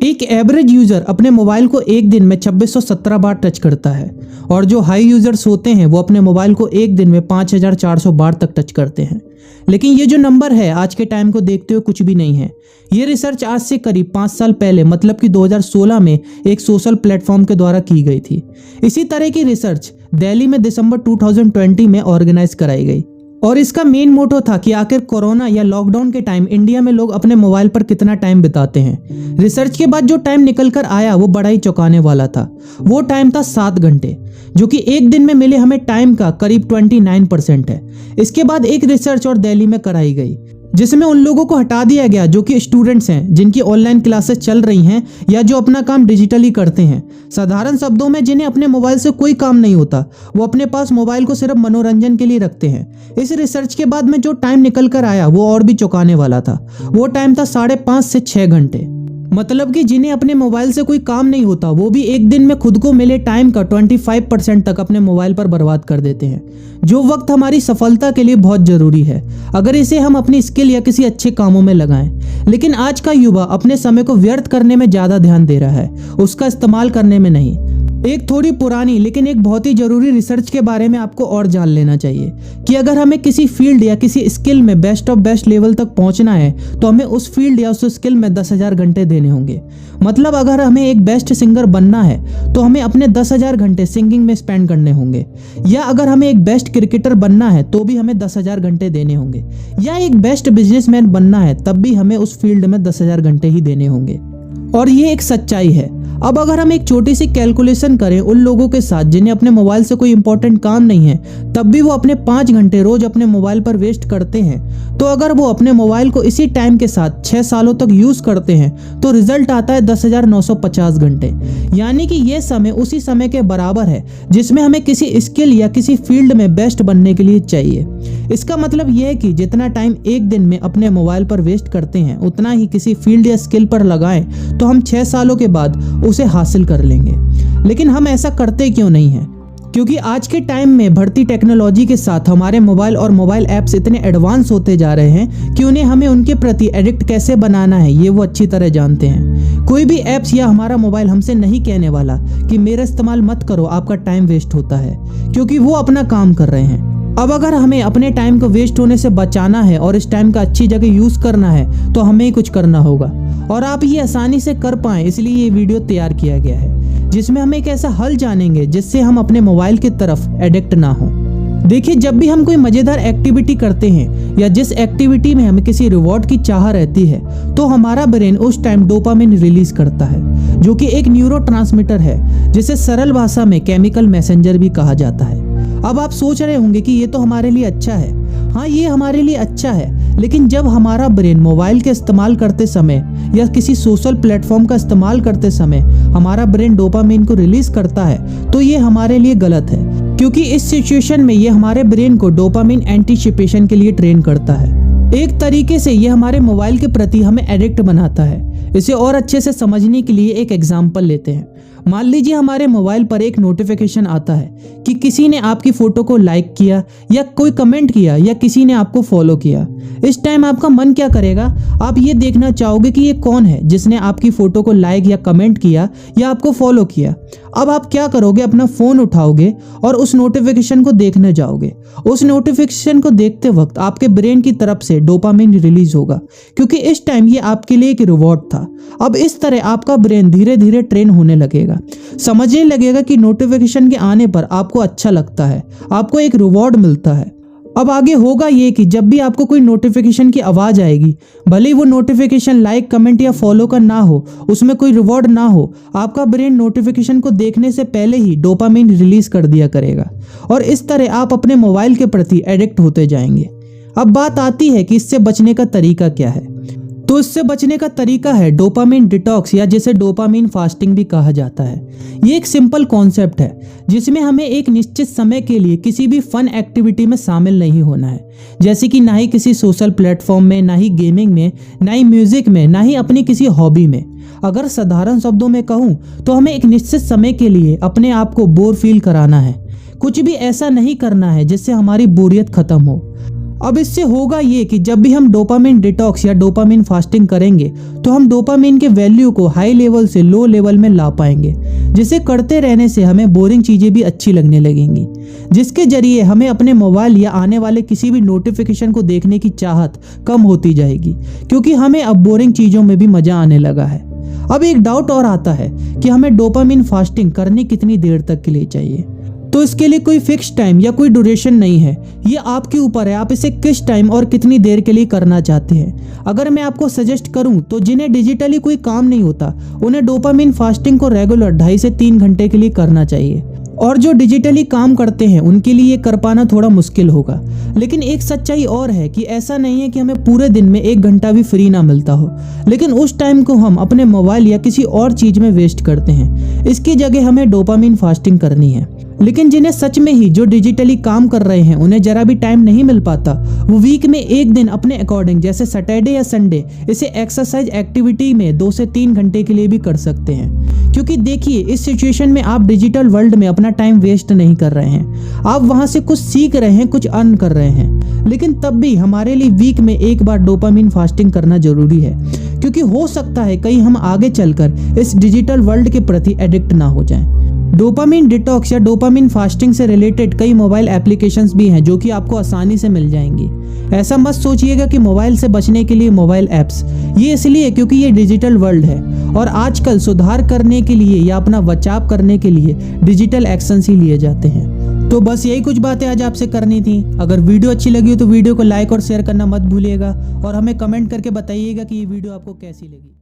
एक average user अपने mobile को एक दिन में 2617 बार टच करता है और जो हाई यूजर्स होते हैं वो अपने मोबाइल को एक दिन में 5400 बार तक टच करते हैं। लेकिन ये जो नंबर है आज के टाइम को देखते हुए कुछ भी नहीं है। ये रिसर्च आज से करीब 5 साल पहले मतलब कि 2016 में एक सोशल प्लेटफॉर्म के द्वारा की गई थी। इसी तरह की रिसर्च दिल्ली में दिसंबर 2020 में ऑर्गेनाइज कराई गई और इसका मेन मोटो था कि आखिर कोरोना या लॉकडाउन के टाइम इंडिया में लोग अपने मोबाइल पर कितना टाइम बिताते हैं। रिसर्च के बाद जो टाइम निकल कर आया वो बड़ा ही चौंकाने वाला था। वो टाइम था 7 घंटे, जो कि एक दिन में मिले हमें टाइम का करीब 29% है। इसके बाद एक रिसर्च और दिल्ली में कराई गई जिसमें उन लोगों को हटा दिया गया जो कि स्टूडेंट्स हैं, जिनकी ऑनलाइन क्लासेस चल रही हैं या जो अपना काम डिजिटली करते हैं। साधारण शब्दों में जिन्हें अपने मोबाइल से कोई काम नहीं होता, वो अपने पास मोबाइल को सिर्फ मनोरंजन के लिए रखते हैं। इस रिसर्च के बाद में जो टाइम निकल कर आया वो और भी चौंकाने वाला था। वो टाइम था 5.5 से 6 घंटे। मतलब कि जिन्हें अपने मोबाइल से कोई काम नहीं होता वो भी एक दिन में खुद को मिले टाइम का 25% तक अपने मोबाइल पर बर्बाद कर देते हैं, जो वक्त हमारी सफलता के लिए बहुत जरूरी है अगर इसे हम अपनी स्किल या किसी अच्छे कामों में लगाएं। लेकिन आज का युवा अपने समय को व्यर्थ करने में ज्यादा ध्यान दे रहा है, उसका इस्तेमाल करने में नहीं। एक थोड़ी पुरानी लेकिन एक बहुत ही जरूरी रिसर्च के बारे में आपको और जान लेना चाहिए कि अगर हमें किसी फील्ड या किसी स्किल में बेस्ट ऑफ बेस्ट लेवल तक पहुंचना है तो हमें उस फील्ड या उस स्किल में 10,000 घंटे देने होंगे। मतलब अगर हमें एक बेस्ट सिंगर बनना है तो हमें अपने 10,000 घंटे सिंगिंग में स्पेंड करने होंगे, या अगर हमें एक बेस्ट क्रिकेटर बनना है तो भी हमें 10,000 घंटे देने होंगे, या एक बेस्ट बिजनेसमैन बनना है तब भी हमें उस फील्ड में 10,000 घंटे ही देने होंगे। और ये एक सच्चाई है। अब अगर हम एक छोटी सी कैलकुलेशन करें उन लोगों के साथ जिन्हें अपने मोबाइल से कोई इंपॉर्टेंट काम नहीं है तब भी वो अपने 5 घंटे रोज अपने मोबाइल पर वेस्ट करते हैं, तो अगर वो अपने मोबाइल को इसी टाइम के साथ 6 सालों तक यूज करते हैं तो रिजल्ट आता है 10,950 घंटे। यानी कि ये समय उसी समय के बराबर है जिसमें हमें किसी स्किल या किसी फील्ड में बेस्ट बनने के लिए चाहिए। इसका मतलब यह है कि जितना टाइम एक दिन में अपने मोबाइल पर वेस्ट करते हैं उतना ही किसी फील्ड या स्किल पर लगाएं तो हम 6 सालों के बाद उसे हासिल कर लेंगे। लेकिन हम ऐसा करते क्यों नहीं हैं? क्योंकि आज के टाइम में बढ़ती टेक्नोलॉजी के साथ हमारे मोबाइल और मोबाइल ऐप्स इतने एडवांस होते जा रहे हैं कि उन्हें हमें उनके प्रति एडिक्ट कैसे बनाना है ये वो अच्छी तरह जानते हैं। कोई भी ऐप्स या हमारा मोबाइल हमसे नहीं कहने वाला कि मेरा इस्तेमाल मत करो, आपका टाइम वेस्ट होता है, क्योंकि वो अपना काम कर रहे हैं। अब अगर हमें अपने टाइम को वेस्ट होने से बचाना है और इस टाइम का अच्छी जगह यूज करना है तो हमें ही कुछ करना होगा, और आप ये आसानी से कर पाएं इसलिए ये वीडियो तैयार किया गया है जिसमें हम एक ऐसा हल जानेंगे जिससे हम अपने मोबाइल की तरफ एडिक्ट ना हो। देखिए, जब भी हम कोई मजेदार एक्टिविटी करते हैं या जिस एक्टिविटी में हमें किसी रिवॉर्ड की चाह रहती है तो हमारा ब्रेन उस टाइम डोपामिन रिलीज करता है, जो कि एक न्यूरोट्रांसमीटर है जिसे सरल भाषा में केमिकल मैसेंजर भी कहा जाता है। अब आप सोच रहे होंगे कि ये तो हमारे लिए अच्छा है। हाँ, ये हमारे लिए अच्छा है, लेकिन जब हमारा ब्रेन मोबाइल के इस्तेमाल करते समय या किसी सोशल प्लेटफॉर्म का इस्तेमाल करते समय हमारा ब्रेन डोपामिन को रिलीज करता है तो ये हमारे लिए गलत है, क्योंकि इस सिचुएशन में ये हमारे ब्रेन को डोपामिन एंटीसिपेशन के लिए ट्रेन करता है। एक तरीके से ये हमारे मोबाइल के प्रति हमें एडिक्ट बनाता है। इसे और अच्छे से समझने के लिए एक एग्जांपल लेते हैं। मान लीजिए हमारे मोबाइल पर एक नोटिफिकेशन आता है कि किसी ने आपकी फोटो को लाइक किया या कोई कमेंट किया या किसी ने आपको फॉलो किया। इस टाइम आपका मन क्या करेगा? आप ये देखना चाहोगे कि ये कौन है जिसने आपकी फोटो को लाइक या कमेंट किया या आपको फॉलो किया। अब आप क्या करोगे? अपना फोन उठाओगे और उस नोटिफिकेशन को देखने जाओगे। उस नोटिफिकेशन को देखते वक्त आपके ब्रेन की तरफ से डोपामिन रिलीज होगा, क्योंकि इस टाइम ये आपके लिए एक रिवॉर्ड था। अब इस तरह आपका ब्रेन धीरे धीरे ट्रेन होने लगेगा, समझने लगेगा कि नोटिफिकेशन के आने पर आपको अच्छा लगता है, आपको एक रिवॉर्ड मिलता है। अब आगे होगा ये कि जब भी आपको कोई नोटिफिकेशन की आवाज आएगी, भले ही वो नोटिफिकेशन लाइक, कमेंट या फॉलो का ना हो, उसमें कोई रिवॉर्ड ना हो, आपका ब्रेन नोटिफिकेशन को देखने से पहले ही डोपामिन रिलीज कर दिया करेगा और इस तरह आप अपने मोबाइल के प्रति एडिक्ट होते जाएंगे। अब बात आती है कि इससे बचने का तरीका क्या है। तो इससे बचने का तरीका है डोपामिन डिटॉक्स, या जिसे डोपामिन फास्टिंग भी कहा जाता है। ये एक सिंपल कॉन्सेप्ट है जिसमें हमें एक निश्चित समय के लिए किसी भी फन एक्टिविटी में शामिल नहीं होना है, जैसे कि ना ही किसी सोशल प्लेटफॉर्म में, ना ही गेमिंग में, ना ही म्यूजिक में, ना ही अपनी किसी हॉबी में। अगर साधारण शब्दों में कहूँ तो हमें एक निश्चित समय के लिए अपने आप को बोर फील कराना है। कुछ भी ऐसा नहीं करना है जिससे हमारी बोरियत खत्म हो। अब इससे होगा ये कि जब भी हम डोपामिन डिटॉक्स या डोपामिन फास्टिंग करेंगे तो हम डोपामिन के वैल्यू को हाई लेवल से लो लेवल में ला पाएंगे, जिसे करते रहने से हमें बोरिंग चीज़ें भी अच्छी लगने लगेंगी, जिसके जरिए हमें अपने मोबाइल या आने वाले किसी भी नोटिफिकेशन को देखने की चाहत कम होती जाएगी, क्योंकि हमें अब बोरिंग चीज़ों में भी मज़ा आने लगा है। अब एक डाउट और आता है कि हमें डोपामिन फास्टिंग करनी कितनी देर तक के लिए चाहिए। तो इसके लिए कोई फिक्स टाइम या कोई ड्यूरेशन नहीं है, ये आपके ऊपर है आप इसे किस टाइम और कितनी देर के लिए करना चाहते हैं। अगर मैं आपको सजेस्ट करूं तो जिन्हें डिजिटली कोई काम नहीं होता उन्हें डोपामिन फास्टिंग को रेगुलर 2.5 से 3 घंटे के लिए करना चाहिए, और जो डिजिटली काम करते हैं उनके लिए ये कर पाना थोड़ा मुश्किल होगा। लेकिन एक सच्चाई और है कि ऐसा नहीं है कि हमें पूरे दिन में 1 घंटा भी फ्री ना मिलता हो, लेकिन उस टाइम को हम अपने मोबाइल या किसी और चीज़ में वेस्ट करते हैं। इसकी जगह हमें डोपामिन फास्टिंग करनी है। लेकिन जिन्हें सच में ही जो डिजिटली काम कर रहे हैं उन्हें जरा भी टाइम नहीं मिल पाता, वो वीक में 1 दिन अपने अकॉर्डिंग जैसे सैटरडे या संडे इसे एक्सरसाइज एक्टिविटी में 2 से 3 घंटे के लिए भी कर सकते हैं। क्योंकि देखिए इस सिचुएशन में आप डिजिटल वर्ल्ड में अपना टाइम वेस्ट नहीं कर रहे हैं, आप वहां से कुछ सीख रहे हैं, कुछ अर्न कर रहे हैं। लेकिन तब भी हमारे लिए वीक में 1 बार डोपामिन फास्टिंग करना जरूरी है, क्योंकि हो सकता है कहीं हम आगे चलकर इस डिजिटल वर्ल्ड के प्रति एडिक्ट ना हो जाएं। डोपामिन डिटॉक्स या डोपामिन फास्टिंग से रिलेटेड कई मोबाइल एप्लीकेशंस भी हैं जो कि आपको आसानी से मिल जाएंगी। ऐसा मत सोचिएगा कि मोबाइल से बचने के लिए मोबाइल ऐप्स, ये इसलिए क्योंकि ये डिजिटल वर्ल्ड है और आजकल सुधार करने के लिए या अपना बचाव करने के लिए डिजिटल एक्शंस ही लिए जाते हैं। तो बस यही कुछ बातें आज आपसे करनी थी। अगर वीडियो अच्छी लगी हो तो वीडियो को लाइक और शेयर करना मत भूलिएगा, और हमें कमेंट करके बताइएगा कि ये वीडियो आपको कैसी लगी।